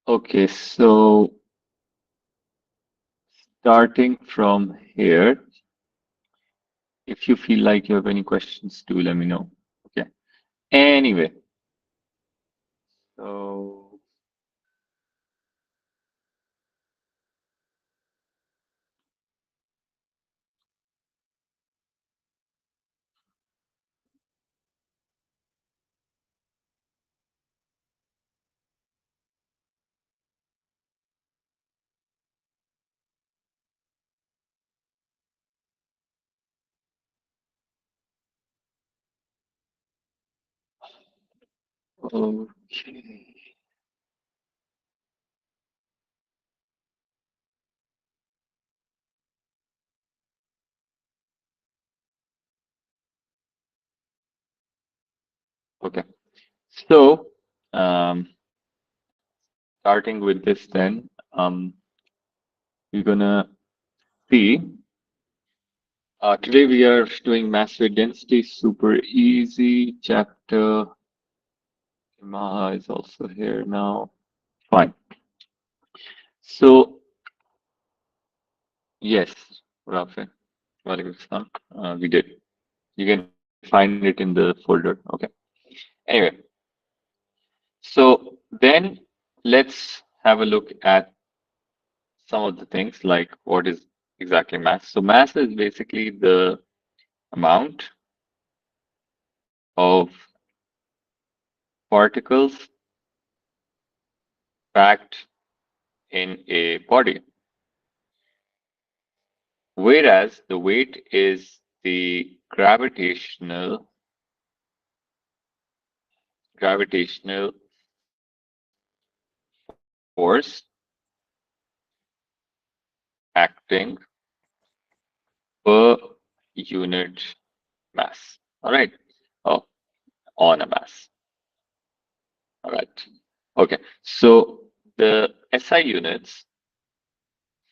Okay, so starting from here, if you feel like you have any questions, do let me know. Okay. Anyway, so okay. Okay. So um starting with this then, we're gonna see today we are doing mass rate density, super easy chapter. Maha is also here now. Fine. So yes, Rafi, Walaikum Assalam. We did. You can find it in the folder. Okay. Anyway, so then let's have a look at some of the things like what is exactly mass. So mass is basically the amount of particles packed in a body, whereas the weight is the gravitational force acting per unit mass. All right. Oh, on a mass. All right. Okay. So the SI units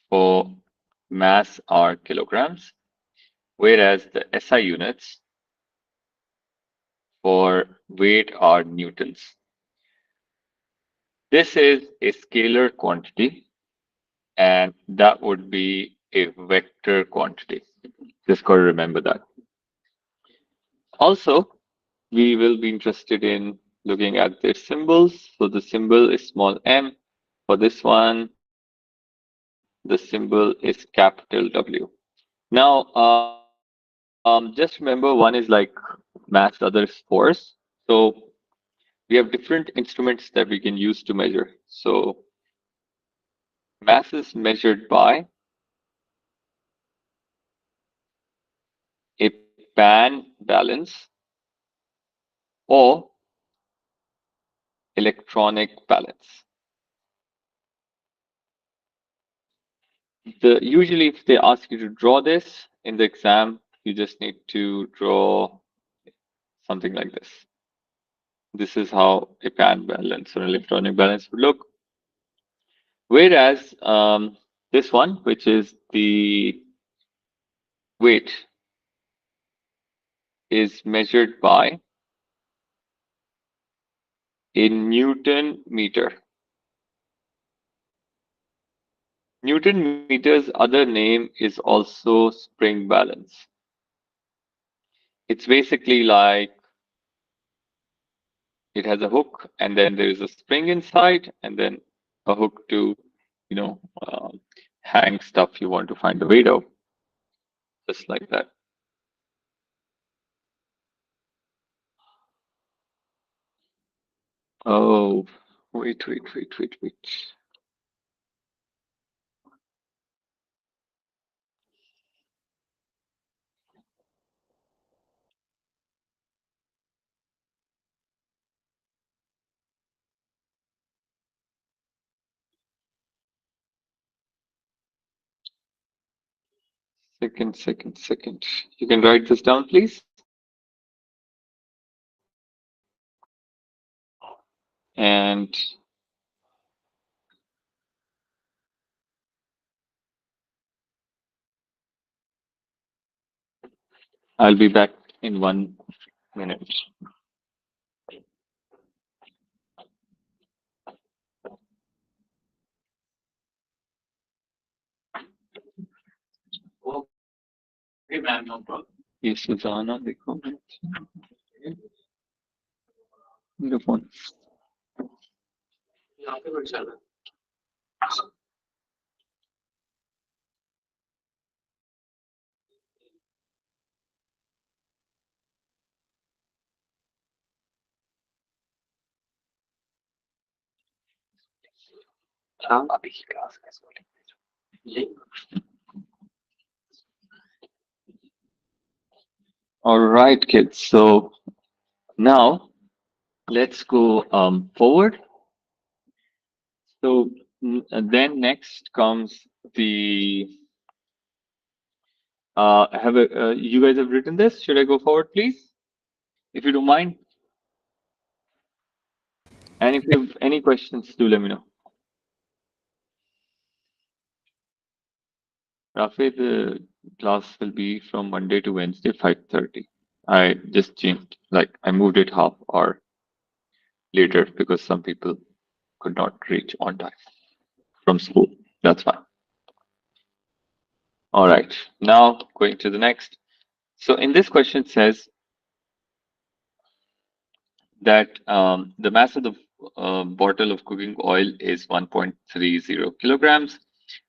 for mass are kilograms, whereas the SI units for weight are newtons. This is a scalar quantity, and that would be a vector quantity. Just got to remember that. Also, we will be interested in looking at their symbols. So the symbol is small m. For this one, the symbol is capital W. Now, just remember one is like mass, the other is force. So we have different instruments that we can use to measure. So mass is measured by a band balance or electronic balance. Usually if they ask you to draw this in the exam, you just need to draw something like this. This is how a band balance or electronic balance would look. Whereas this one, which is the weight, is measured by a Newton meter. Newton meter's other name is also spring balance. It's basically like it has a hook and then there is a spring inside and then a hook to, you know, hang stuff you want to find the weight of, just like that. Oh, wait. Second. You can write this down, please. And I'll be back in 1 minute. ये सुजाना देखो मेरा phone अभी की class में All right, kids. So now let's go forward. So then next comes the have a, you guys have written this. Should I go forward, please? If you don't mind. And if you have any questions, do let me know. Rafi, the class will be from Monday to Wednesday, 5:30. I just changed, like I moved it half hour later because some people could not reach on time from school. That's fine. All right. Now going to the next. So in this question it says that the mass of the bottle of cooking oil is 1.30 kilograms.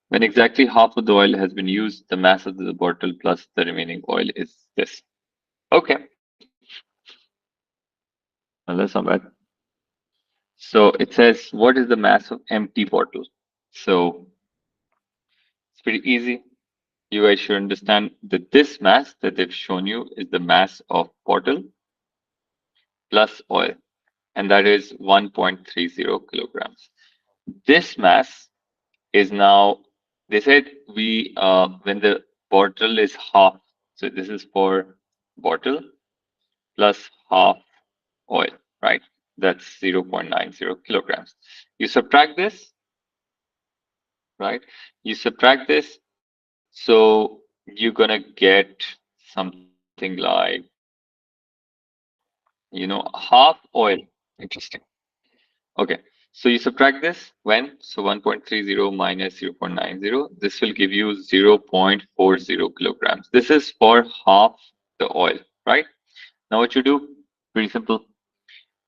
When exactly half of the oil has been used, the mass of the bottle plus the remaining oil is this. Okay, well, that's not bad. So it says, what is the mass of empty bottle? So it's pretty easy. You guys should understand that this mass that they've shown you is the mass of bottle plus oil, and that is 1.30 kilograms. This mass is now, they said we when the bottle is half, so this is for bottle plus half oil, right? That's 0.90 kilograms. You subtract this, right? You subtract this, so you're gonna get something like, half oil. Interesting. Okay, so you subtract this when? So 1.30 minus 0.90. This will give you 0.40 kilograms. This is for half the oil, right? Now what you do? Pretty simple.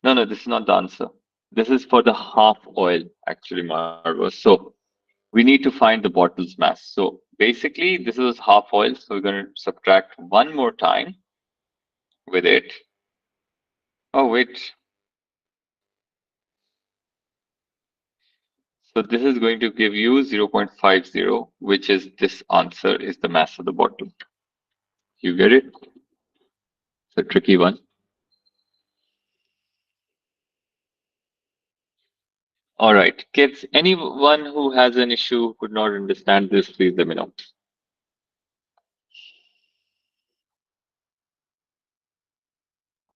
No, no, this is not the answer. This is for the half oil, actually, Margot. So we need to find the bottle's mass. So basically, this is half oil. So we're going to subtract one more time with it. Oh, wait. So this is going to give you 0.50, which is this answer is the mass of the bottle. You get it? It's a tricky one. All right, kids, anyone who has an issue could not understand this, please let me know.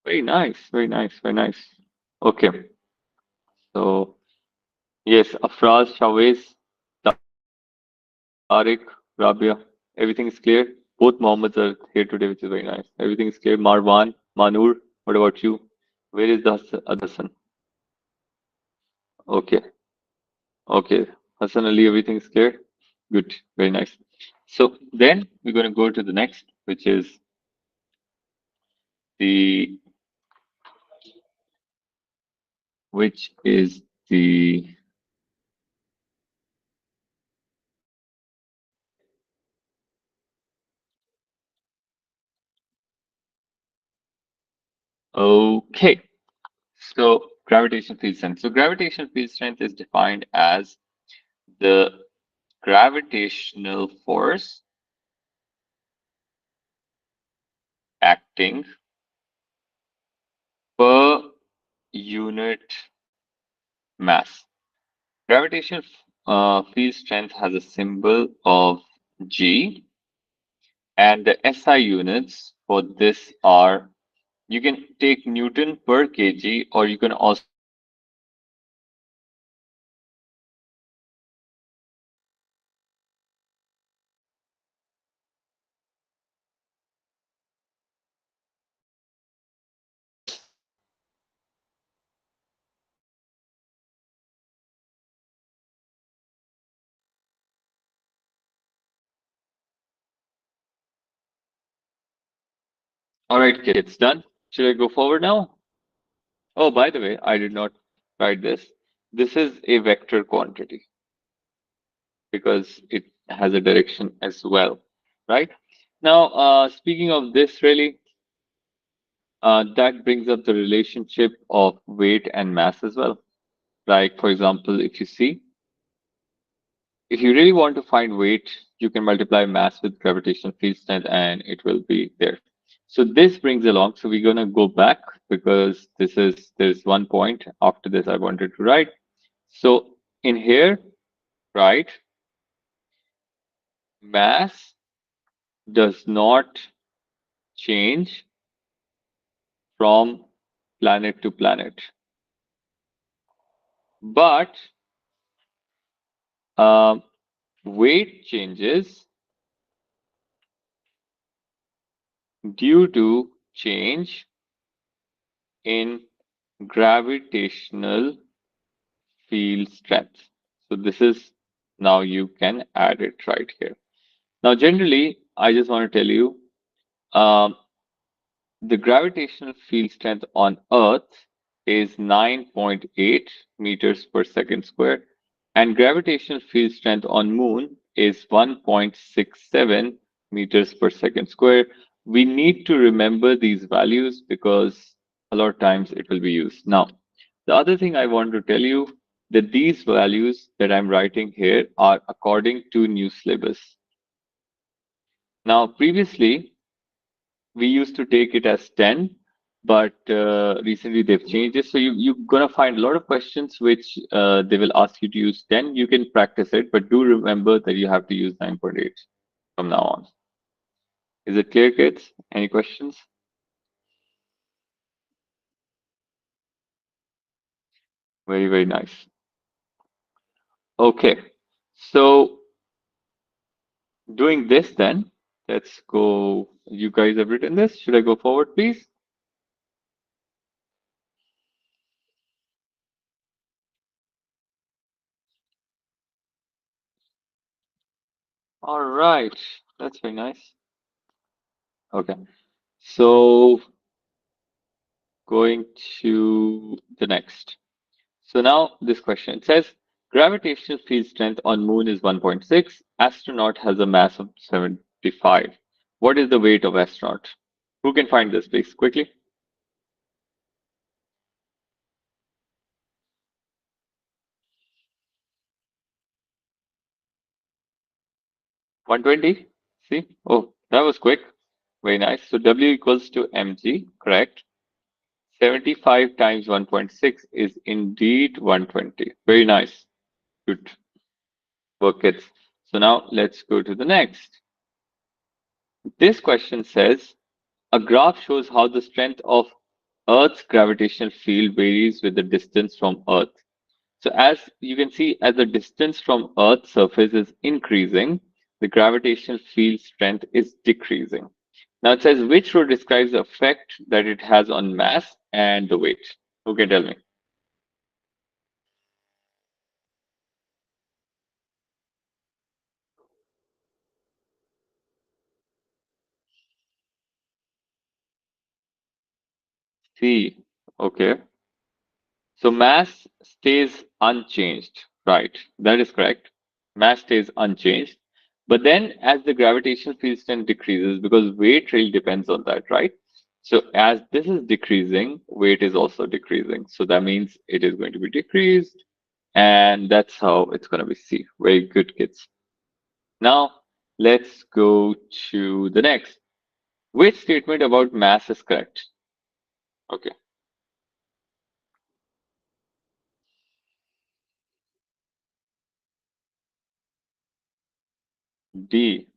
Very nice, very nice, very nice. Okay, so yes, Afraz, Shawez, Tariq, Rabia, everything is clear. Both Mohammeds are here today, which is very nice. Everything is clear. Marwan, Manur, what about you? Where is the other Hassan? Okay, okay. Hassan Ali, everything is clear? Good, very nice. So then we're going to go to the next, the which is the okay. So gravitational field strength. So gravitational field strength is defined as the gravitational force acting per unit mass. Gravitational field strength has a symbol of G, and the SI units for this are, you can take Newton per kg, or you can also take All right, kids, done. Should I go forward now? Oh, by the way, I did not write this. This is a vector quantity because it has a direction as well, right? Now, speaking of this, really, that brings up the relationship of weight and mass as well. Like, for example, if you see, if you really want to find weight, you can multiply mass with gravitational field strength and it will be there. So this brings along, so we're gonna go back because there's one point after this I wanted to write. So in here, right, mass does not change from planet to planet, but um, weight changes due to change in gravitational field strength. So this is now you can add it right here. Now, generally, I just want to tell you um, the gravitational field strength on Earth is 9.8 meters per second square, and gravitational field strength on Moon is 1.67 meters per second square. We need to remember these values because a lot of times it will be used. Now, the other thing I want to tell you that these values that I'm writing here are according to new syllabus. Now, previously, we used to take it as 10, but recently they've changed it. So you're going to find a lot of questions which they will ask you to use 10. You can practice it, but do remember that you have to use 9.8 from now on. Is it clear, kids? Any questions? Very, very nice. Okay. So doing this then, let's go. You guys have written this. Should I go forward, please? All right. That's very nice. Okay. So going to the next. So now this question it says gravitational field strength on moon is 1.6. Astronaut has a mass of 75. What is the weight of astronaut? Who can find this, please, quickly? 120? See? Oh, that was quick. Very nice. So W equals to mg, correct? 75 times 1.6 is indeed 120. Very nice. Good work, kids. So now let's go to the next. This question says a graph shows how the strength of Earth's gravitational field varies with the distance from Earth. So as you can see, as the distance from Earth's surface is increasing, the gravitational field strength is decreasing. Now it says which row describes the effect that it has on mass and the weight. Who can tell me? C. Okay. So mass stays unchanged, right? That is correct. Mass stays unchanged. But then as the gravitational field strength decreases, because weight really depends on that, right? So as this is decreasing, weight is also decreasing. So that means it is going to be decreased. And that's how it's going to be C. Very good, kids. Now let's go to the next. Which statement about mass is correct? Okay. D.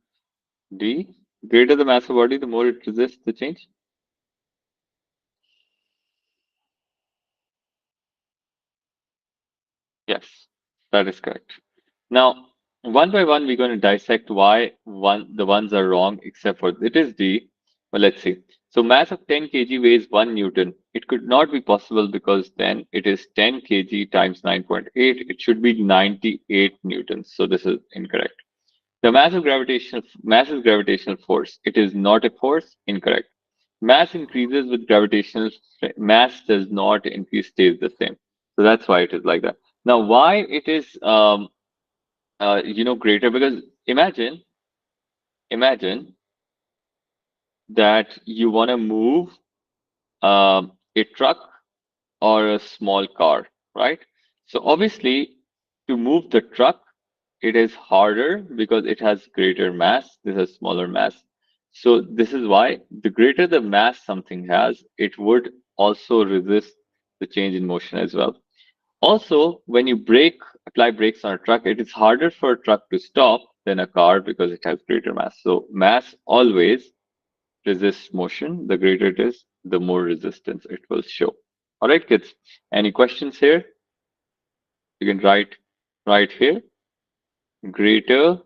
D. Greater the mass of body, the more it resists the change. Yes, that is correct. Now, one by one, we're going to dissect why the ones are wrong, except for it is D. Well, let's see. So mass of 10 kg weighs 1 Newton. It could not be possible because then it is 10 kg times 9.8. It should be 98 newtons. So this is incorrect. The mass is gravitational force. It is not a force. Incorrect. Mass increases with gravitational strength. Mass does not increase, stays the same. So that's why it is like that. Now, why it is greater? Because imagine that you want to move a truck or a small car, right? So obviously, to move the truck, it is harder because it has greater mass. This has smaller mass. So this is why the greater the mass something has, it would also resist the change in motion as well. Also, when you apply brakes on a truck, it is harder for a truck to stop than a car because it has greater mass. So mass always resists motion. The greater it is, the more resistance it will show. All right, kids. Any questions here? You can write right here. Greater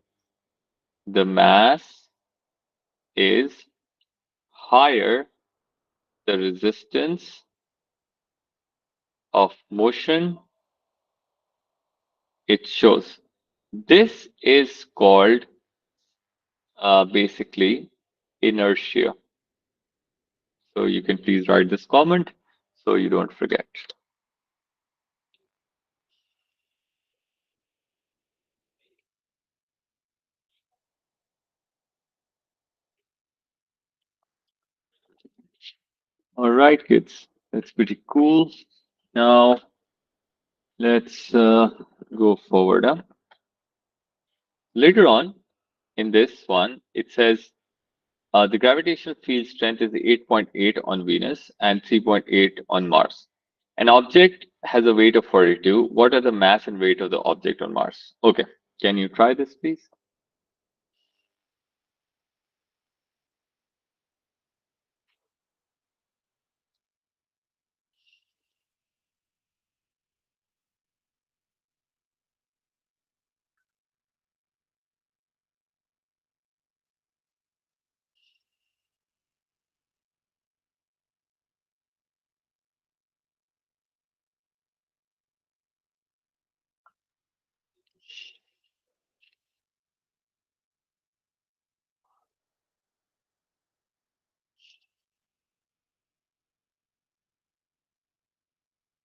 the mass is, higher the resistance of motion it shows. This is called basically inertia. So you can please write this comment so you don't forget. All right, kids. That's pretty cool. Now let's go forward. Later on in this one, it says the gravitational field strength is 8.8 on Venus and 3.8 on Mars. An object has a weight of 42. What are the mass and weight of the object on Mars? Okay, can you try this, please?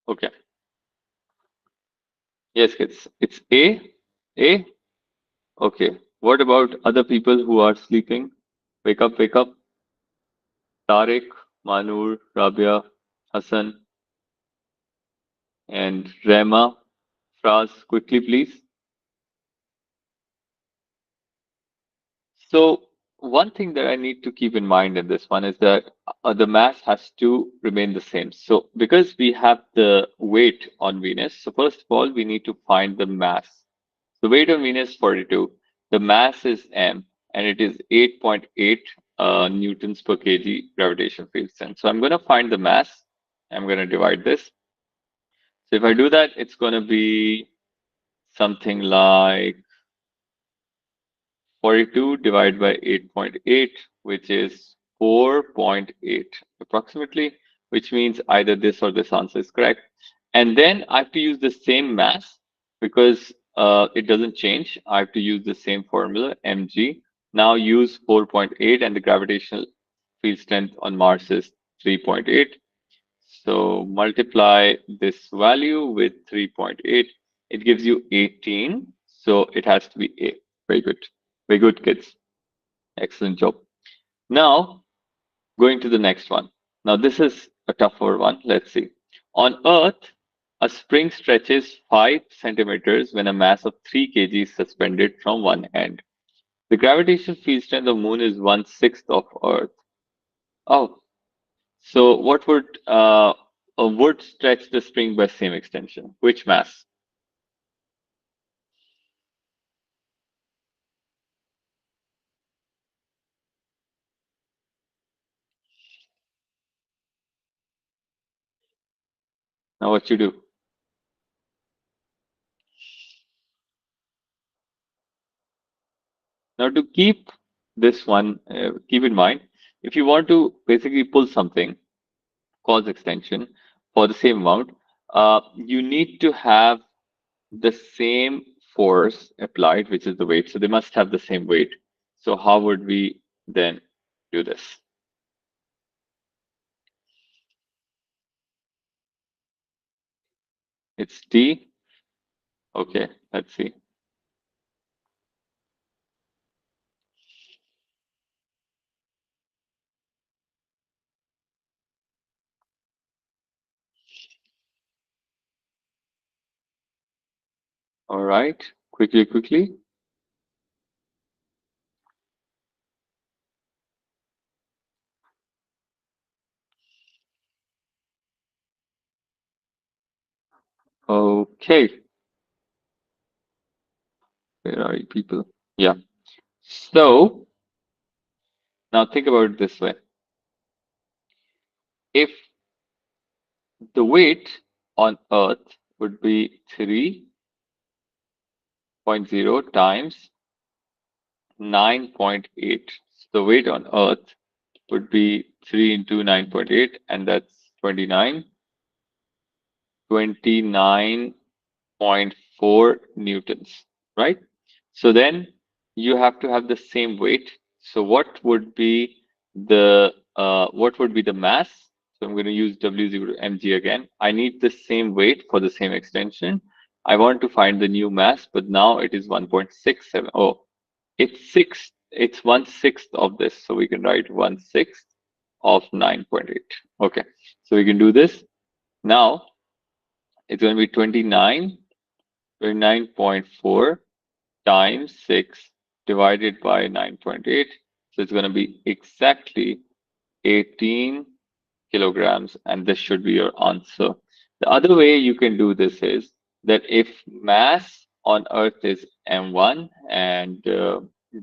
Okay, yes, kids. It's A. A. Okay. What about other people who are sleeping? Wake up, wake up. Tariq, Manur, Rabia, Hassan, and Rema. Fraz, quickly, please. So one thing that I need to keep in mind in this one is that the mass has to remain the same. So because we have the weight on Venus, so first of all, we need to find the mass. The weight on Venus is 42. The mass is m, and it is 8.8 newtons per kg gravitational field strength. So I'm going to find the mass. I'm going to divide this. So if I do that, it's going to be something like 42 divided by 8.8, which is 4.8 approximately, which means either this or this answer is correct. And then I have to use the same mass because it doesn't change. I have to use the same formula, mg. Now use 4.8 and the gravitational field strength on Mars is 3.8. So multiply this value with 3.8. It gives you 18. So it has to be A. Very good. Very good, kids. Excellent job. Now, going to the next one. Now, this is a tougher one. Let's see. On Earth, a spring stretches 5 centimeters when a mass of 3 kg is suspended from one end. The gravitational field strength of the Moon is 1/6 of Earth. Oh, so what would stretch the spring by same extension? Which mass? Now, what you do? Now, to keep this one, keep in mind, if you want to basically pull something, cause extension for the same amount, you need to have the same force applied, which is the weight. So they must have the same weight. So how would we then do this? It's T. Okay, let's see. All right, quickly. Okay, where are you people? Yeah. So now think about it this way. If the weight on Earth would be 3.0 times 9.8. So the weight on Earth would be 3 into 9.8, and that's 29.4 newtons, right? So then you have to have the same weight. So what would be the mass? So I'm going to use W is equal to mg again. I need the same weight for the same extension. I want to find the new mass, but now it is 1.67. Oh, it's six. It's 1/6 of this, so we can write 1/6 of 9.8. Okay, so we can do this now. It's going to be 29.4 times 6 divided by 9.8. So it's going to be exactly 18 kilograms, and this should be your answer. The other way you can do this is that if mass on Earth is m1 and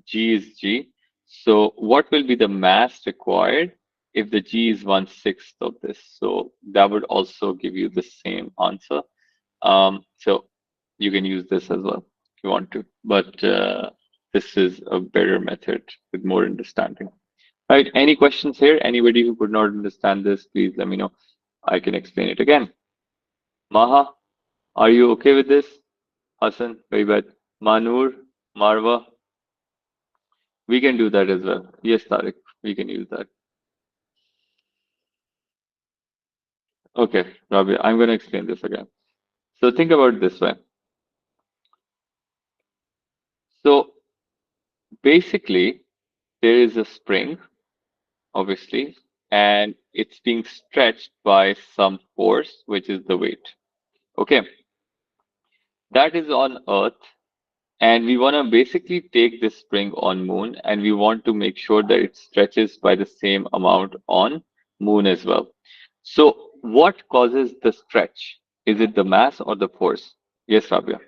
g is g, so what will be the mass required if the g is 1/6 of this? So that would also give you the same answer. So you can use this as well if you want to, but this is a better method with more understanding. Right? Any questions here? Anybody who could not understand this, please let me know. I can explain it again. Maha, are you okay with this? Hassan, very bad. Manur, Marwa, we can do that as well. Yes, Tariq, we can use that. Okay, Rabia, I'm going to explain this again. So think about it this way. So basically, there is a spring, obviously, and it's being stretched by some force, which is the weight. Okay, that is on Earth. And we want to basically take this spring on Moon and we want to make sure that it stretches by the same amount on Moon as well. So what causes the stretch? Is it the mass or the force? Yes, Rabia.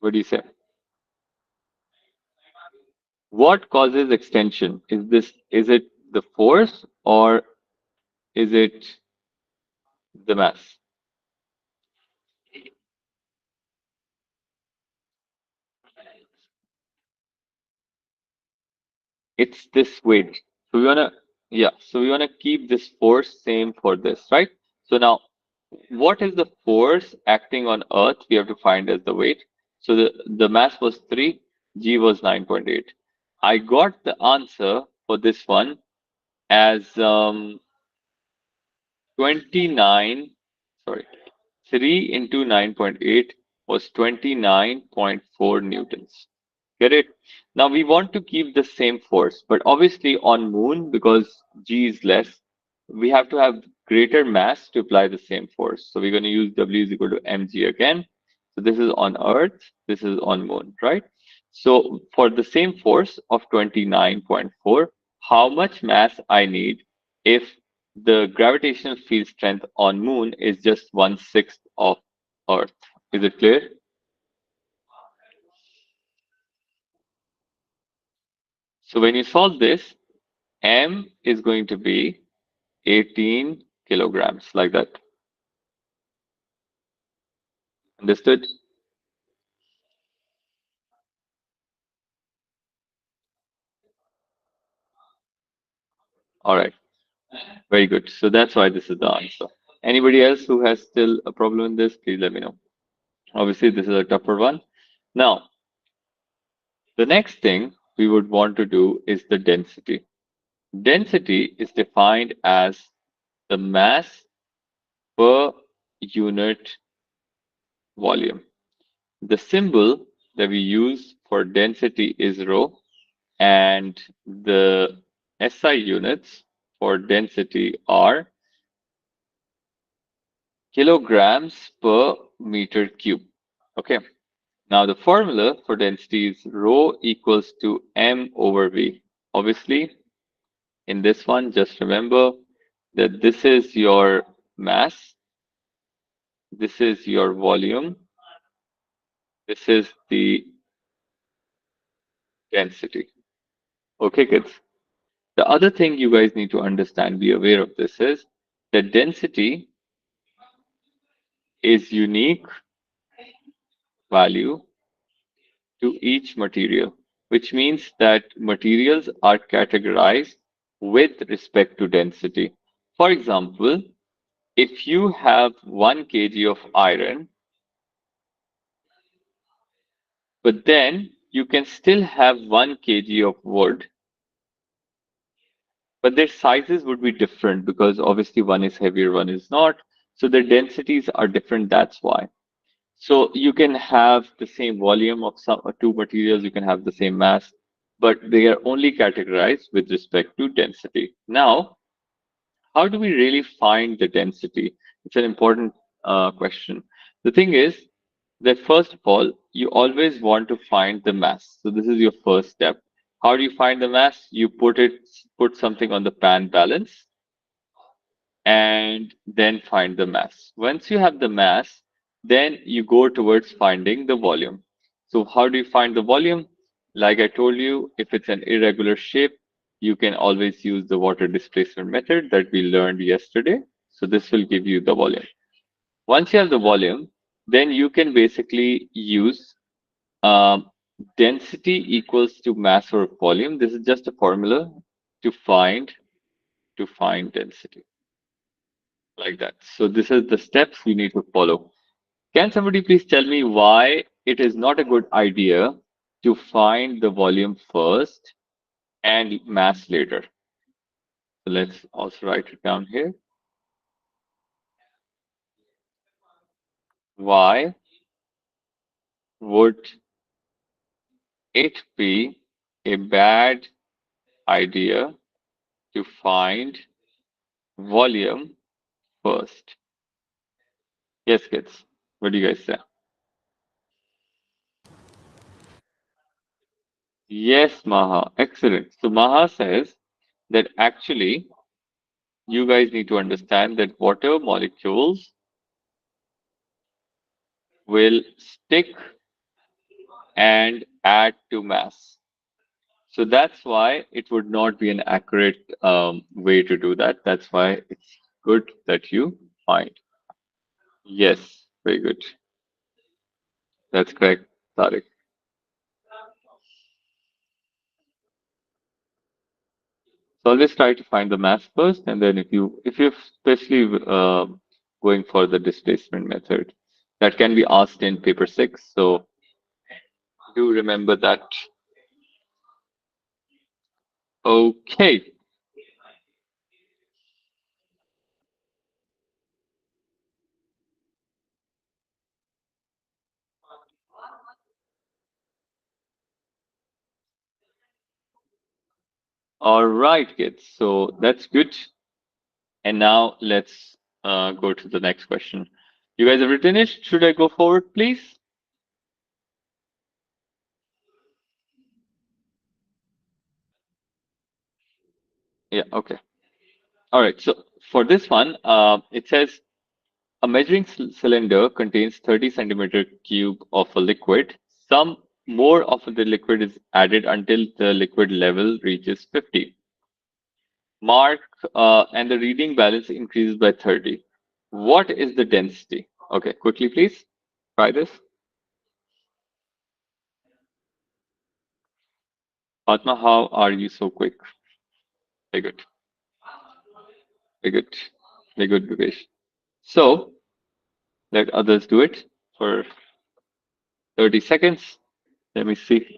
What do you say? What causes extension? Is it the force or is it the mass? It's this weight. So we wanna yeah, so we wanna keep this force same for this, right? So now what is the force acting on Earth? We have to find as the weight. So the mass was 3, G was 9.8. I got the answer for this one as 29, sorry, 3 into 9.8 was 29.4 newtons. Get it? Now we want to keep the same force, but obviously on Moon, because G is less, we have to have greater mass to apply the same force. So we're going to use W is equal to mg again. So this is on Earth, this is on Moon, right? So for the same force of 29.4, how much mass I need if the gravitational field strength on Moon is just 1/6 of Earth? Is it clear? So when you solve this, M is going to be 18 kilograms, like that. Understood? All right, very good. So that's why this is the answer. Anybody else who has still a problem in this, please let me know. Obviously, this is a tougher one. Now, the next thing we would want to do is the density. Density is defined as the mass per unit volume. The symbol that we use for density is rho, and the SI units for density are kilograms per meter cube. Okay. Now the formula for density is rho equals to m over v. Obviously, in this one, just remember that this is your mass, this is your volume, this is the density. Okay, kids. The other thing you guys need to understand, be aware of this is that density is unique value to each material, which means that materials are categorized with respect to density. For example, if you have 1 kg of iron, but then you can still have 1 kg of wood, but their sizes would be different because obviously one is heavier, one is not. So their densities are different. That's why. So you can have the same volume of some two materials, you can have the same mass, but they are only categorized with respect to density. Now, how do we really find the density? It's an important question. The thing is that first of all, you always want to find the mass. So this is your first step. How do you find the mass? You put something on the pan balance and then find the mass. Once you have the mass, then you go towards finding the volume. So how do you find the volume? Like I told you, if it's an irregular shape, you can always use the water displacement method that we learned yesterday. So this will give you the volume. Once you have the volume, then you can basically use um, density equals to mass or volume. This is just a formula to find density like that. So this is the steps you need to follow. Can somebody please tell me why it is not a good idea to find the volume first and mass later? So let's also write it down here. Why would it be a bad idea to find volume first? Yes, kids. What do you guys say? Yes, Maha. Excellent. So Maha says that actually you guys need to understand that water molecules will stick and add to mass. So that's why it would not be an accurate way to do that. That's why it's good that you find. Yes, very good. That's correct, Tariq. So always try to find the mass first, and then if you're especially going for the displacement method, that can be asked in paper 6. So do remember that. Okay. All right, kids. So that's good. And now let's go to the next question. You guys have written it. Should I go forward, please? Yeah, okay. All right. So for this one, it says a measuring cylinder contains 30 centimeter cube of a liquid. Some more of the liquid is added until the liquid level reaches 50. Mark, and the reading balance increases by 30. What is the density? Okay, quickly, please. Try this. Fatma, how are you so quick? Very good. Very good. Very good, Vivesh. So let others do it for 30 seconds. Let me see.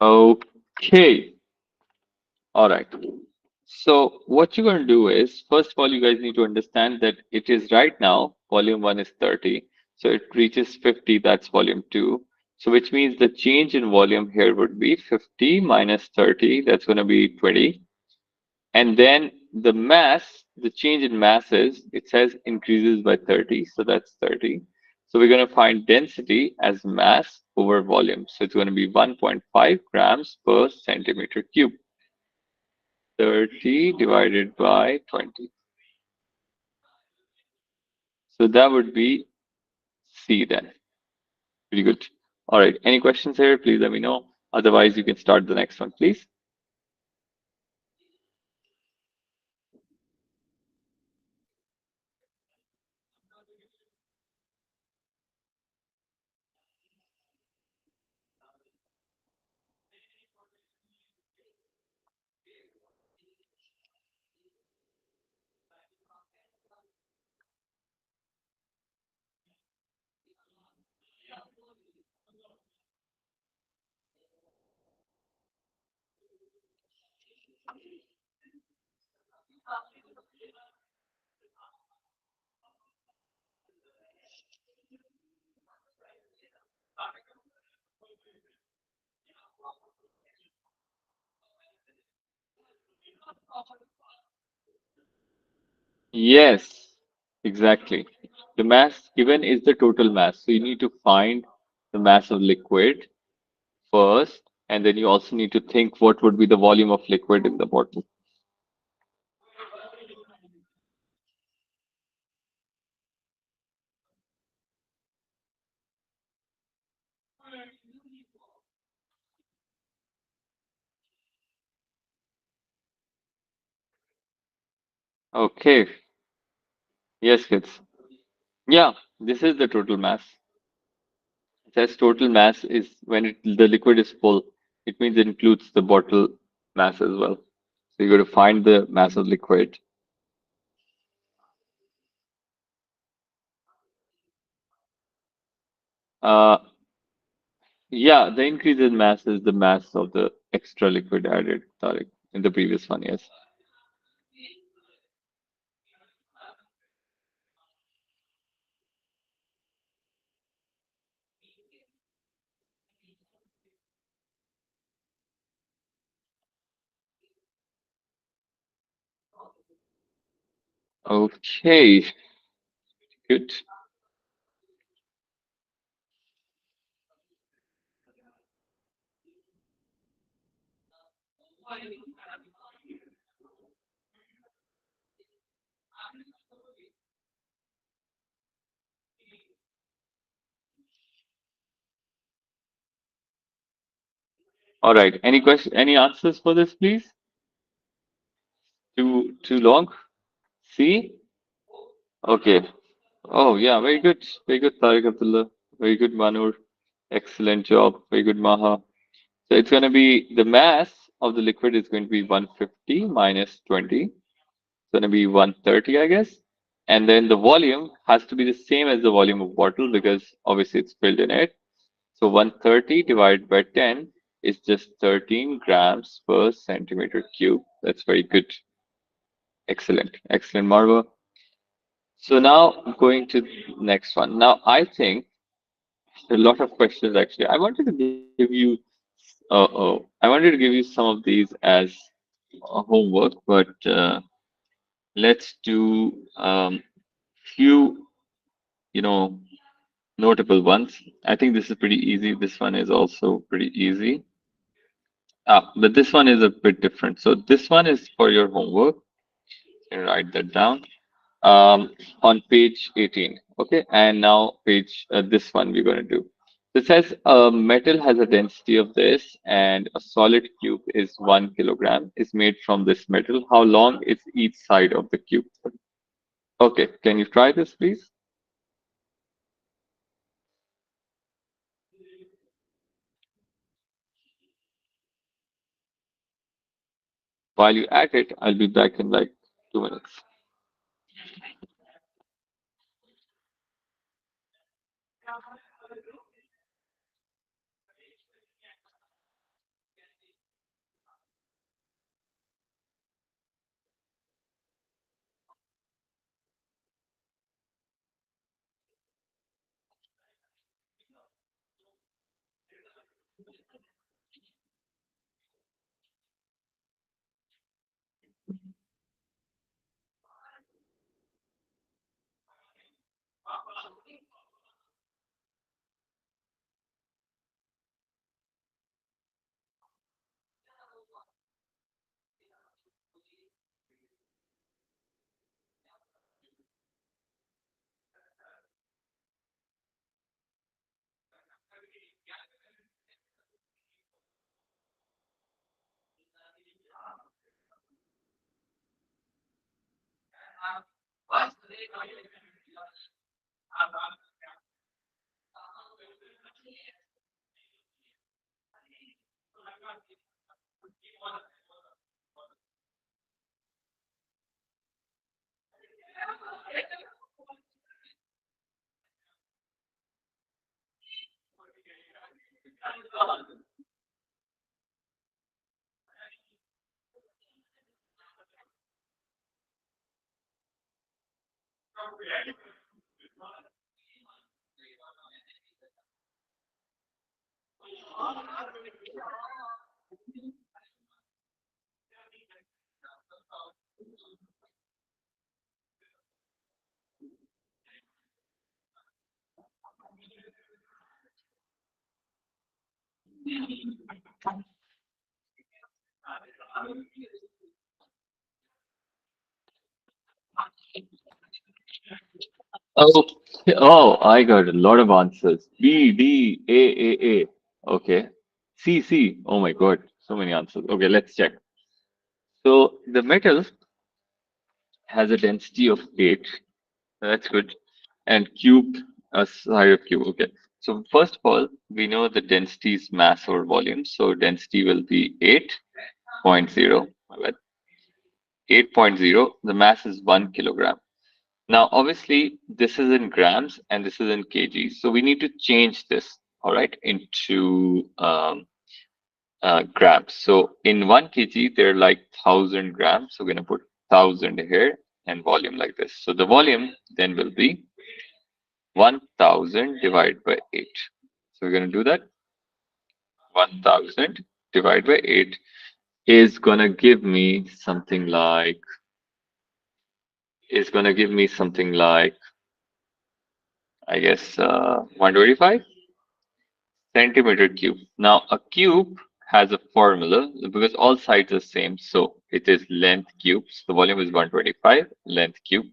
Okay. All right. So what you're going to do is, first of all, you guys need to understand that it is right now, volume 1 is 30. So it reaches 50, that's volume 2. So which means the change in volume here would be 50 minus 30, that's going to be 20. And then the mass, the change in mass is, it says increases by 30, so that's 30. So we're going to find density as mass over volume. So it's going to be 1.5 grams per centimeter cube. 30 divided by 20. So that would be C then. Pretty good. All right. Any questions here? Please let me know. Otherwise, you can start the next one, please. Yes, exactly. The mass given is the total mass. So you need to find the mass of liquid first, and then you also need to think what would be the volume of liquid in the bottle. Okay. Yes, kids. Yeah, this is the total mass. It says total mass is when the liquid is full. It means it includes the bottle mass as well. So you got to find the mass of liquid. Uh, yeah, the increase in mass is the mass of the extra liquid added, Tariq, in the previous one. Yes. Okay. Good. All right. Any question? Any answers for this, please? Too long? C? Okay. Oh yeah, very good. Very good, Tariq Abdullah. Very good, Manur. Excellent job. Very good, Maha. So it's going to be the mass of the liquid is going to be 150 minus 20. It's going to be 130, I guess. And then the volume has to be the same as the volume of bottle because obviously it's filled in it. So 130 divided by 10 is just 13 grams per centimeter cube. That's very good. Excellent. Excellent, Marva. So now going to next one. Now I think a lot of questions actually. I wanted to give you I wanted to give you some of these as homework, but let's do few, you know, notable ones. I think this is pretty easy. This one is also pretty easy. But this one is a bit different. So this one is for your homework. You can write that down. On page 18. Okay, and now page this one we're going to do. It says a metal has a density of this, and a solid cube is 1 kilogram. Is made from this metal. How long is each side of the cube? Okay, can you try this, please? While you add it, I'll be back in like 2 minutes. Oh, oh, I got a lot of answers. B, D, A. Okay. C, C. Oh my God, so many answers. Okay, let's check. So the metal has a density of 8. That's good. And cube, a side of cube. Okay. So first of all, we know the density is mass over volume. So density will be 8.0. My bad. 8.0. The mass is 1 kilogram. Now, obviously, this is in grams and this is in kgs. So we need to change this, all right, into grams. So in 1 kg, there are like 1,000 grams. So we're going to put 1,000 here and volume like this. So the volume then will be 1,000 divided by 8. So we're going to do that. 1,000 divided by 8 is going to give me something like, is going to give me something like, I guess, 125 centimeter cube. Now, a cube has a formula because all sides are same. So it is length cubes. The volume is 125, length cube.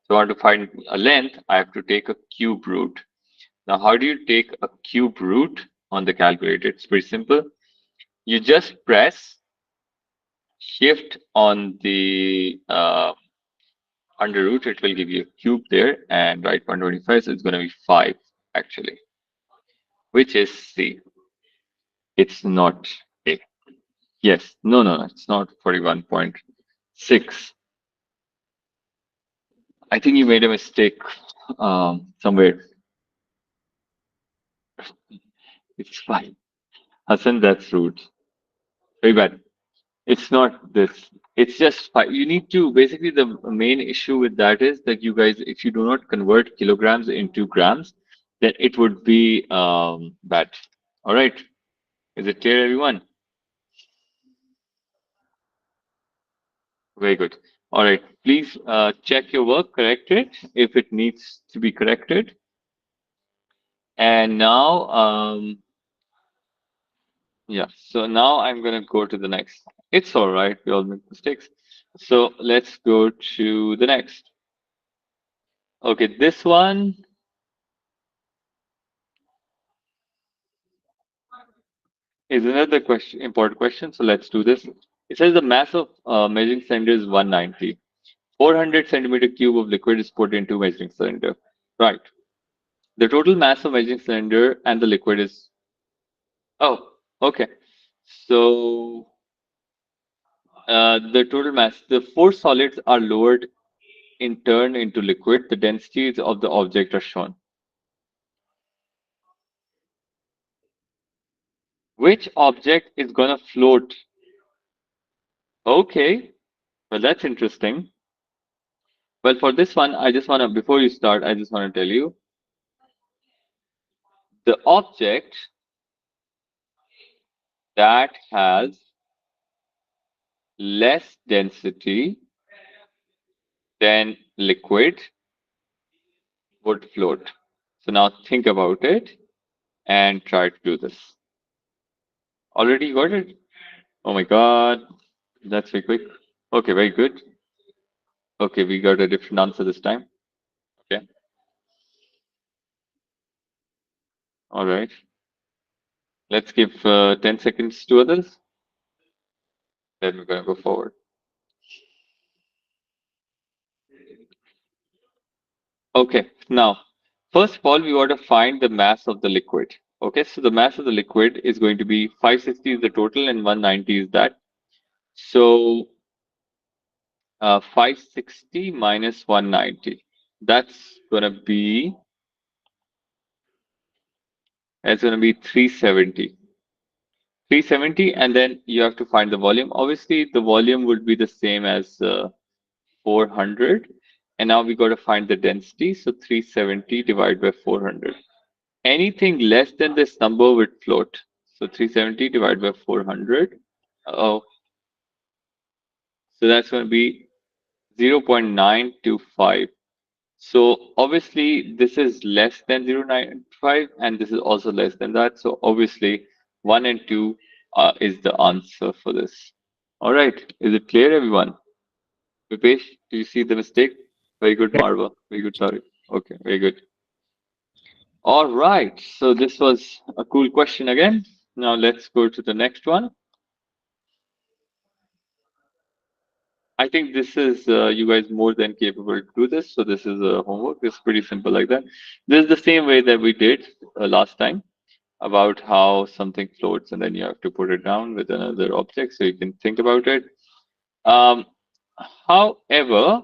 So I want to find a length, I have to take a cube root. Now, how do you take a cube root on the calculator? It's pretty simple. You just press shift on the under root. It will give you a cube there and write 125. So it's going to be 5 actually, which is C. It's not A. Yes. No, no, no. It's not 41.6. I think you made a mistake somewhere. It's fine. Hassan, that's rude. Very bad. It's not this. It's just fine. You need to, basically, the main issue with that is that you guys, if you do not convert kilograms into grams, then it would be bad. All right. Is it clear, everyone? Very good. All right. Please check your work, correct it if it needs to be corrected. And now, yeah, so now I'm going to go to the next. It's all right. We all make mistakes. So let's go to the next. Okay, this one is another question, important question. So let's do this. It says the mass of measuring cylinder is 190. 400 centimeter cube of liquid is put into measuring cylinder. Right. The total mass of measuring cylinder and the liquid is. Oh, okay. So The total mass. The four solids are lowered in turn into liquid. The densities of the object are shown. Which object is gonna float? Okay, well that's interesting. Well, for this one, I just wanna before you start, I just wanna tell you the object that has less density than liquid would float. So now think about it and try to do this. Already got it? Oh my God, that's very quick. Okay, very good. Okay, we got a different answer this time. Okay, all right. Let's give 10 seconds to others. Then we're going to go forward. Okay, now, first of all, we want to find the mass of the liquid. Okay, so the mass of the liquid is going to be 560 is the total and 190 is that. So 560 minus 190. That's gonna be that's gonna be 370. 370, and then you have to find the volume. Obviously, the volume would be the same as 400, and now we got to find the density. So 370 divided by 400. Anything less than this number would float. So 370 divided by 400. Oh, so that's going to be 0.925. So obviously this is less than 0.95 and this is also less than that. So obviously 1 and 2 is the answer for this. All right. Is it clear, everyone? Vipesh, do you see the mistake? Very good, Marva. Very good, sorry. Okay, very good. All right. So this was a cool question again. Now let's go to the next one. I think this is you guys more than capable to do this. So this is a homework. It's pretty simple like that. This is the same way that we did last time about how something floats and then you have to put it down with another object so you can think about it. Um, However,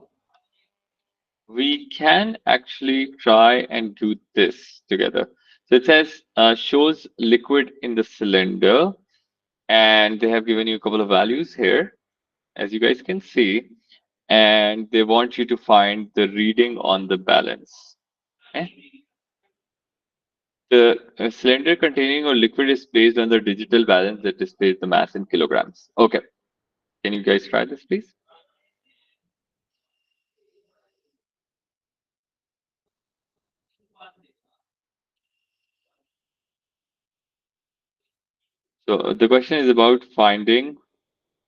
we can actually try and do this together. So it says shows liquid in the cylinder, and they have given you a couple of values here, as you guys can see, and they want you to find the reading on the balance. Okay? The cylinder containing a liquid is placed on the digital balance that displays the mass in kilograms. Okay, can you guys try this, please? So the question is about finding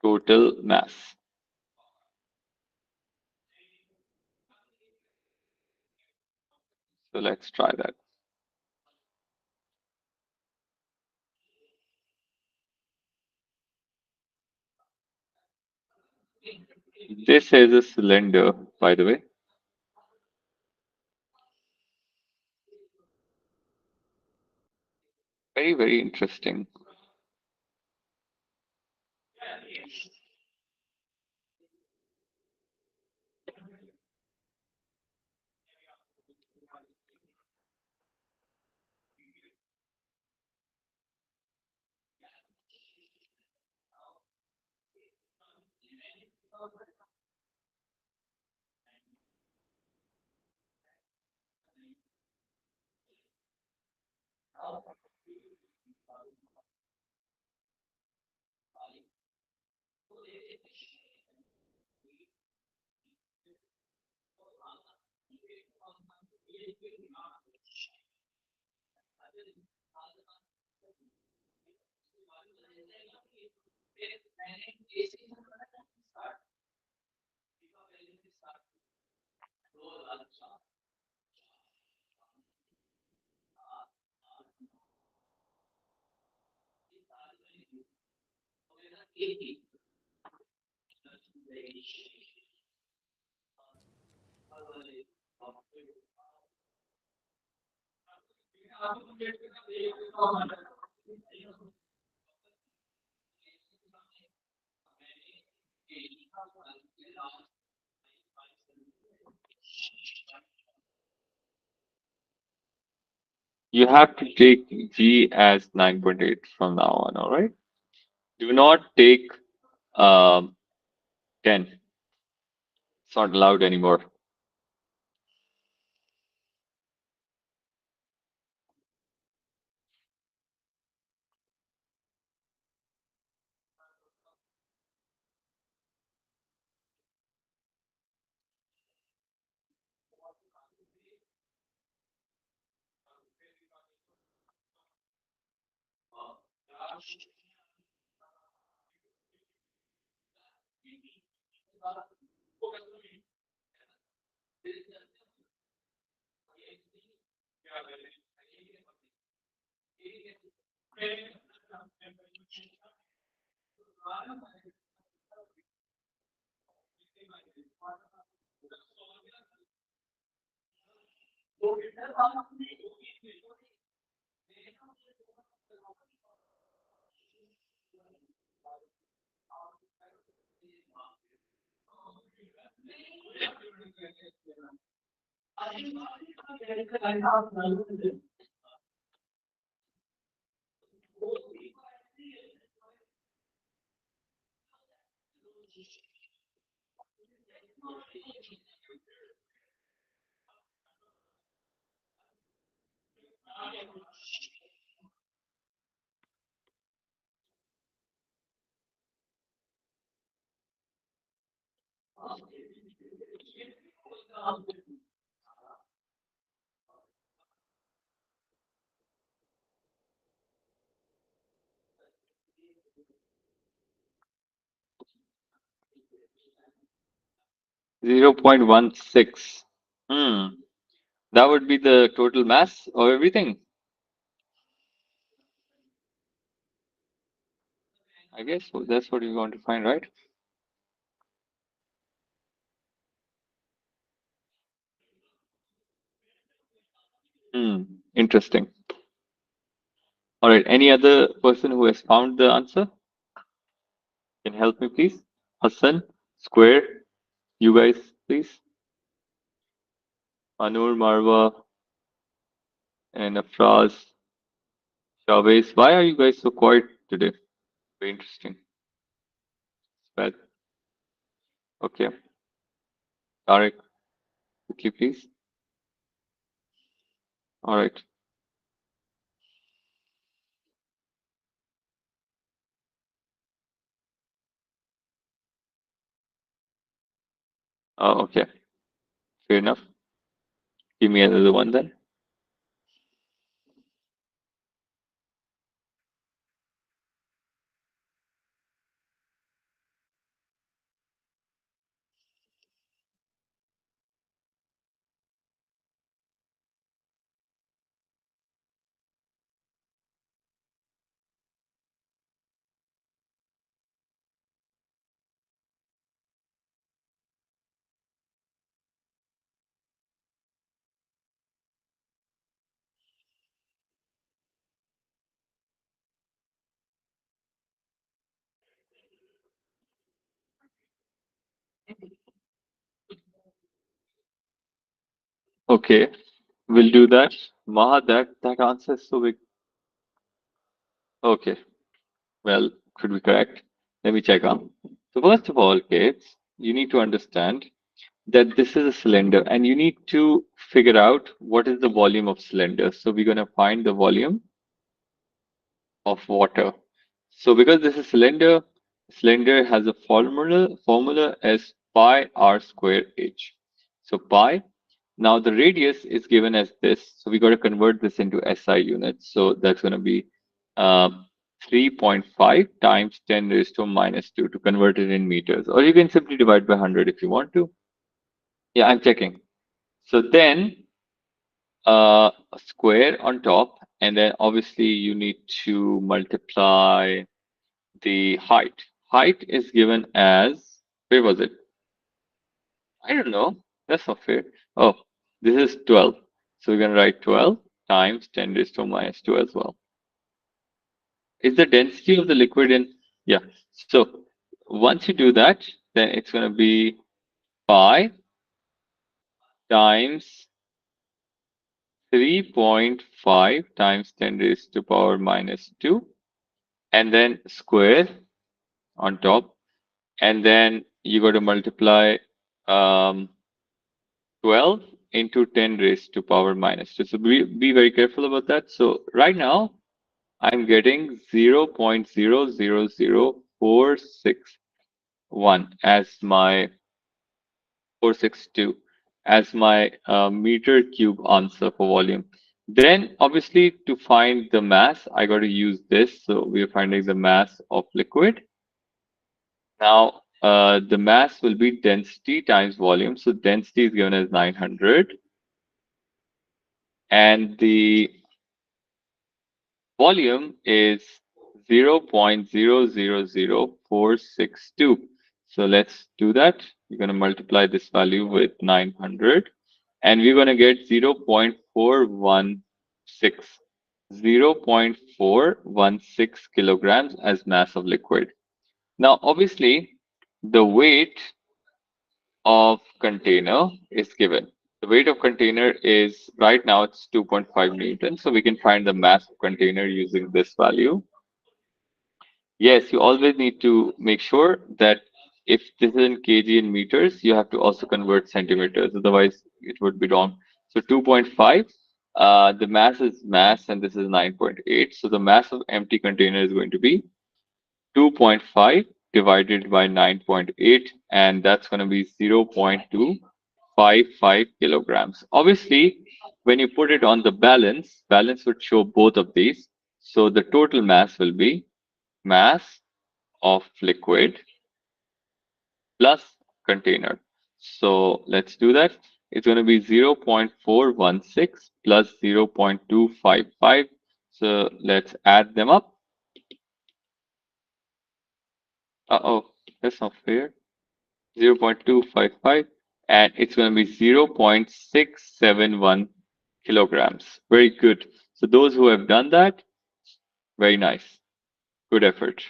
total mass. So let's try that. This is a cylinder, by the way. Very, very interesting. You have to take G as 9.8 from now on, all right? Do not take 10. It's not allowed anymore. 0.16. Hmm. That would be the total mass of everything. I guess that's what you want to find, right? Hmm. Interesting. All right. Any other person who has found the answer can help me, please? Hassan, Square, you guys, please. Anur, Marwa, and Afraz, Chavez. Why are you guys so quiet today? Very interesting. Bad. Okay. Tarek, quickly, please. All right. Oh, okay. Fair enough. Give me another one then. Okay. We'll do that. Maha, that answer is so big. Okay. Well, could be correct. Let me check on. So first of all, kids, you need to understand that this is a cylinder and you need to figure out what is the volume of cylinder. So we're going to find the volume of water. So because this is cylinder has a formula as pi r square h. So pi. Now the radius is given as this. So we got to convert this into SI units. So that's going to be uh, 3.5 times 10 raised to minus 2 to convert it in meters. Or you can simply divide by 100 if you want to. Yeah, I'm checking. So then a square on top, and then obviously you need to multiply the height. Height is given as, where was it? I don't know. That's not fair. Oh, this is 12. So we're going to write 12 times 10 raised to minus 2 as well. Is the density of the liquid in, yeah. So once you do that, then it's going to be pi times 3.5 times 10 raised to power minus 2, and then square on top, and then you got to multiply um, 12 into 10 raised to power minus 2. So be very careful about that. So right now, I'm getting 0.000461 as my 462 as my meter cube answer for volume. Then obviously to find the mass, I got to use this. So we are finding the mass of liquid. Now the mass will be density times volume. So density is given as 900, and the volume is 0.000462. So let's do that. We're going to multiply this value with 900, and we're going to get 0.416. 0.416 kilograms as mass of liquid. Now, obviously, the weight of container is given. The weight of container is right now it's 2.5 Newton. So we can find the mass of container using this value. Yes, you always need to make sure that if this is in kg in meters, you have to also convert centimeters. Otherwise, it would be wrong. So 2.5, the mass is mass, and this is 9.8. So the mass of empty container is going to be 2.5 divided by 9.8, and that's going to be 0.255 kilograms. Obviously, when you put it on the balance, balance would show both of these. So the total mass will be mass of liquid plus container. So let's do that. It's going to be 0.416 plus 0.255. So let's add them up. Uh-oh, that's not fair. 0.255, and it's going to be 0.671 kilograms. Very good. So those who have done that, very nice. Good effort.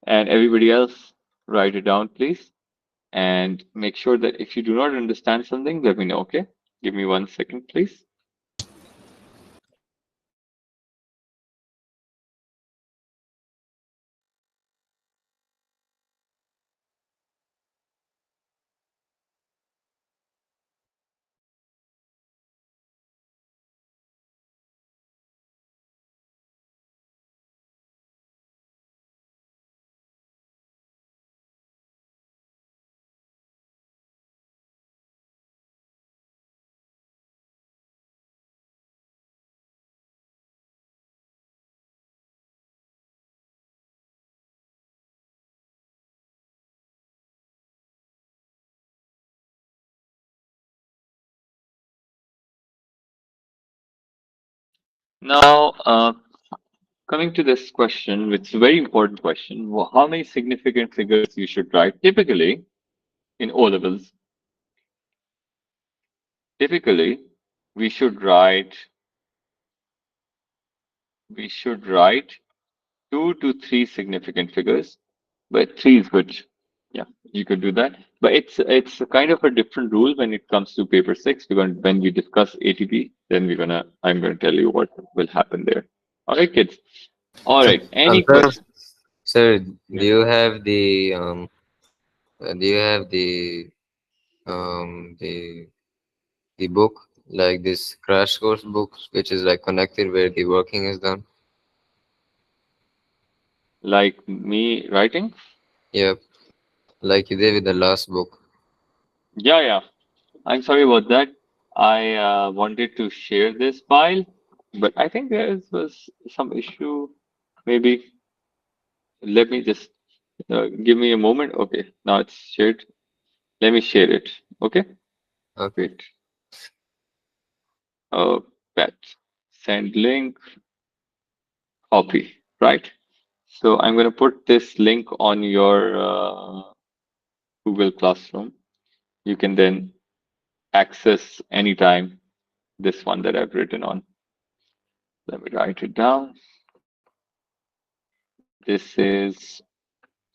And everybody else, write it down, please. And make sure that if you do not understand something, let me know, okay? Give me 1 second, please. Now, coming to this question, which is a very important question, how many significant figures you should write typically in O levels? Typically, we should write we should write 2 to 3 significant figures, but three is good. Yeah, you could do that. But it's a kind of a different rule when it comes to paper six. We're going when we discuss ATP, then I'm gonna tell you what will happen there. All right, kids. All right. Any Sir, question? sir, Yeah. do you have um the the book, like this crash course book, which is like connected where the working is done? Like me writing? Yep, like you did with the last book. Yeah, yeah. I'm sorry about that. I wanted to share this file, but I think there was some issue. Maybe let me just give me a moment. Okay, now it's shared. Let me share it. Okay, Okay. wait. Pat. Send link, copy. Right. So I'm going to put this link on your Google Classroom. You can then access anytime this one that I've written on. Let me write it down. This is,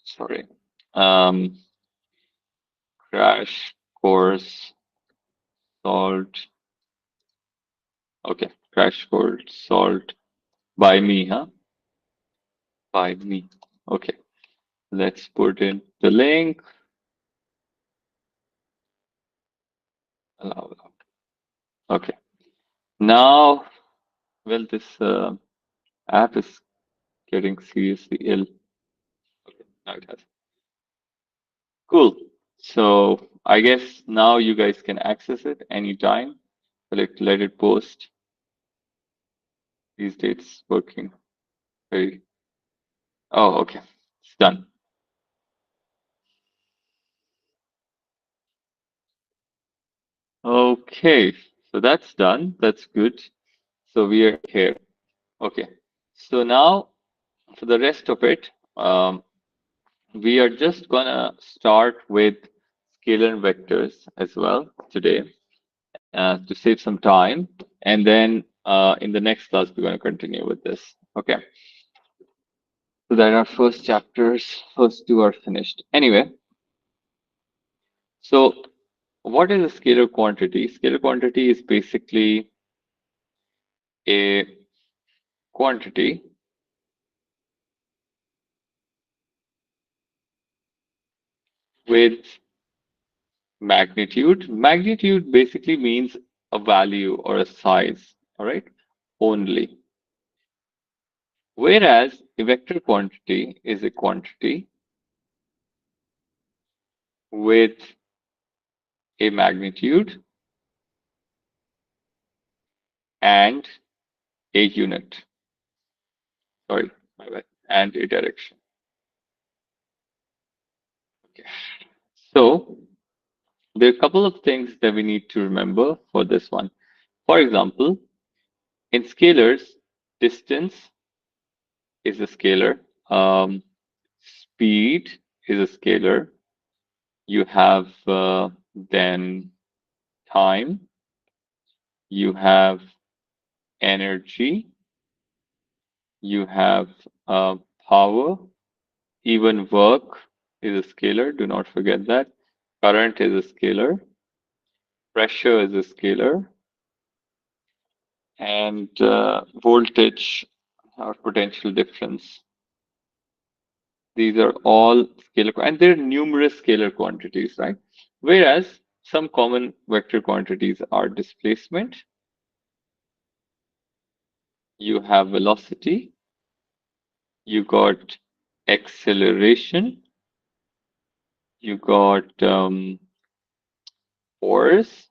sorry, um, crash course solved. Okay, crash course solved by me, huh? By me. Okay, let's put in the link. Allow. Okay, now, well, this app is getting seriously ill. Okay, now it has. Cool. So I guess now you guys can access it anytime. Let it post. These dates working very. Oh, okay. It's done. Okay. So that's done. That's good. So we are here. Okay. So now for the rest of it, we are just gonna start with scalar and vectors as well today to save some time. And then in the next class, we're gonna continue with this. Okay. So that our first chapters, first two are finished. Anyway, so what is a scalar quantity? Scalar quantity is basically a quantity with magnitude. Magnitude basically means a value or a size, all right, only. Whereas a vector quantity is a quantity with a magnitude and a unit, sorry, my bad, and a direction. Okay. So there are a couple of things that we need to remember for this one. For example, in scalars, distance is a scalar, speed is a scalar. You have then time, you have energy, you have power, even work is a scalar. Do not forget that. Current is a scalar, pressure is a scalar, and voltage or potential difference. These are all scalar, and there are numerous scalar quantities, right? Whereas some common vector quantities are displacement, you have velocity, you got acceleration, you got force,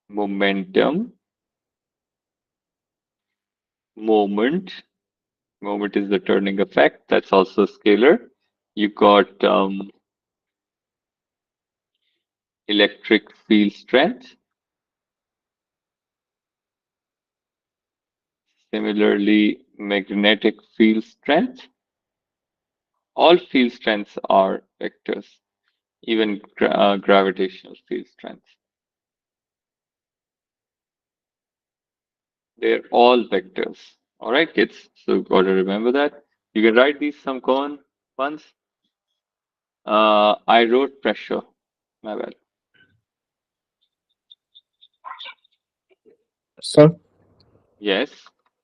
momentum, moment. Moment is the turning effect. That's also scalar. You got electric field strength. Similarly, magnetic field strength. All field strengths are vectors, even gravitational field strength. They're all vectors. All right, kids. So got to remember that. You can write these some common ones. I wrote pressure. My bad. So, Yes.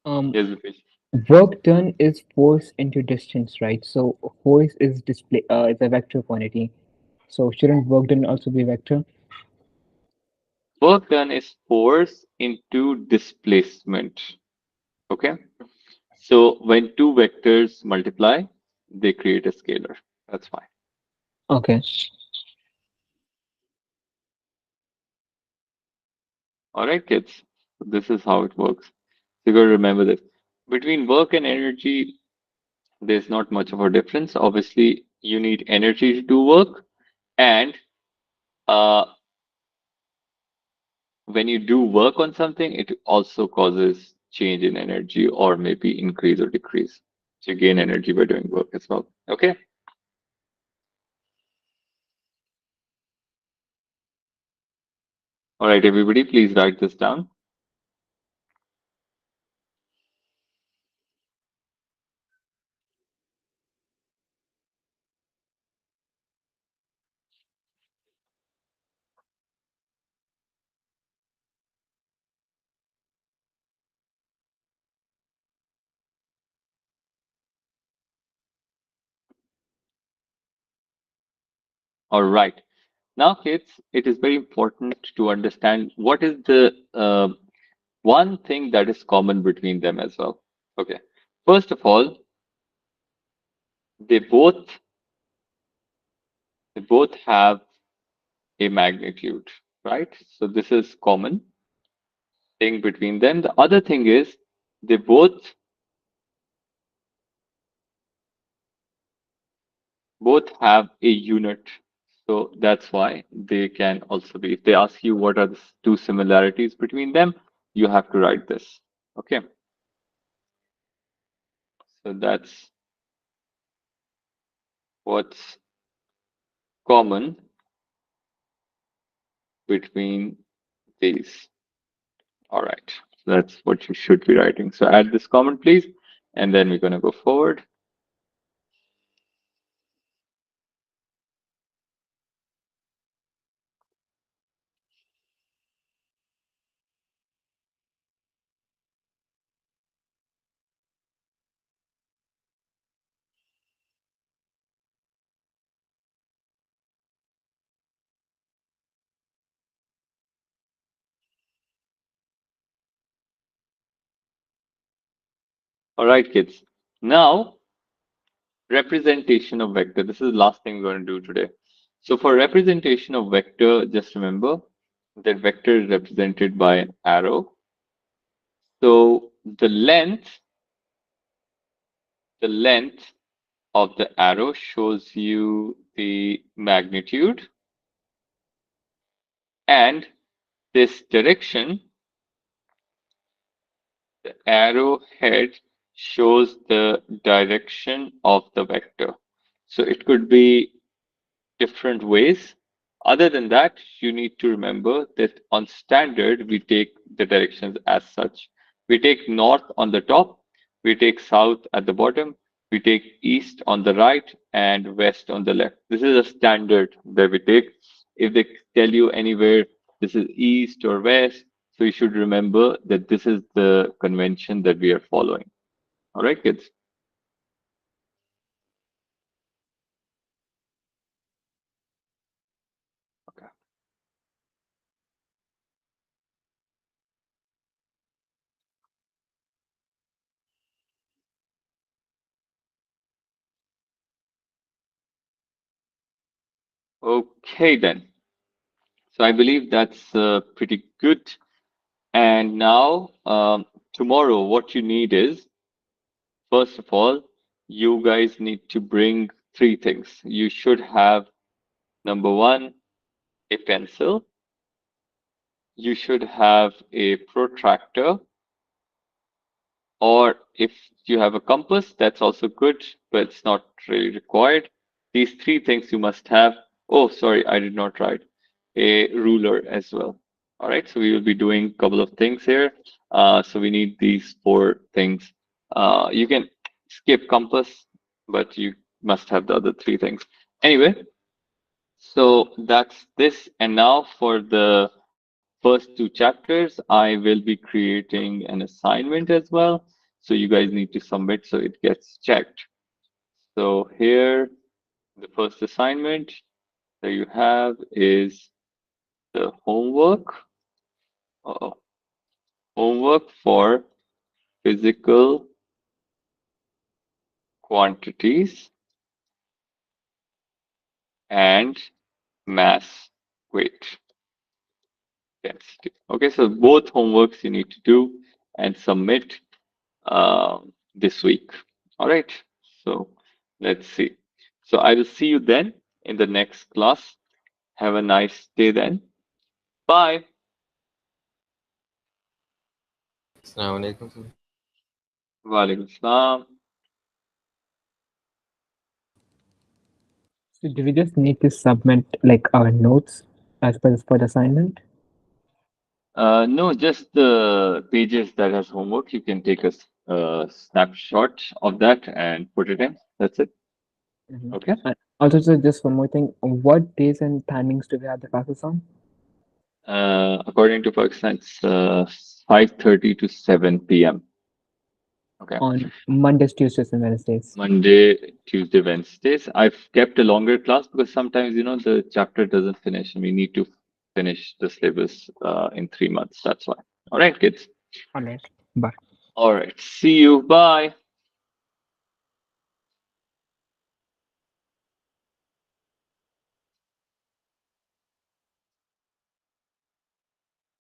um, Yes, Dipesh. work done is force into distance, right? So, force is display is a vector quantity. So, shouldn't work done also be vector? Work done is force into displacement. Okay. So when two vectors multiply, they create a scalar. That's fine. Okay. All right, kids. So this is how it works. So you got to remember this. Between work and energy, there's not much of a difference. Obviously, you need energy to do work, and uh, when you do work on something, it also causes change in energy or maybe increase or decrease. So you gain energy by doing work as well. Okay. All right, everybody, please write this down. All right. Now, kids, it is very important to understand what is the one thing that is common between them as well. Okay. First of all, they both they both have a magnitude, right? So this is common thing between them. The other thing is they both have a unit. So that's why they can also be, if they ask you what are the two similarities between them, you have to write this. Okay. So that's what's common between these. All right. So that's what you should be writing. So add this comment, please. And then we're going to go forward. All right, kids. Now, representation of vector. This is the last thing we're going to do today. So for representation of vector, just remember that vector is represented by an arrow. So the length of the arrow shows you the magnitude, and this direction, the arrow head shows the direction of the vector. So it could be different ways. Other than that, you need to remember that on standard, we take the directions as such. We take north on the top, we take south at the bottom, we take east on the right, and west on the left. This is a standard that we take. If they tell you anywhere this is east or west, so you should remember that this is the convention that we are following. All right, kids? Okay. Okay, then. So I believe that's pretty good. And now, tomorrow, what you need is, first of all, you guys need to bring three things. You should have, number one, a pencil. You should have a protractor, or if you have a compass, that's also good, but it's not really required. These three things you must have. Oh, sorry, I did not write. A ruler as well. All right, so we will be doing a couple of things here. So we need these four things. You can skip compass, but you must have the other three things. Anyway, so that's this. And now for the first two chapters, I will be creating an assignment as well. So you guys need to submit so it gets checked. So here, the first assignment that you have is the uh, homework for physical quantities and mass weight density. Okay, so both homeworks you need to do and submit this week. All right, so let's see. So I will see you then in the next class. Have a nice day then. Bye. Assalamu alaikum, sir. Walaikum salam. So do we just need to submit like our notes as per for the assignment? No, just the pages that has homework. You can take a snapshot of that and put it in. That's it. Mhm. Okay. And also, just one more thing. What days and timings do we have the classes on? According to Pakistan, it's 5:30 to 7 p.m. Okay. on Mondays, Tuesdays, and Wednesdays. Monday, Tuesday, Wednesdays. I've kept a longer class because sometimes, the chapter doesn't finish and we need to finish the syllabus in 3 months. That's why. All right, kids. All right. Bye. All right. See you. Bye.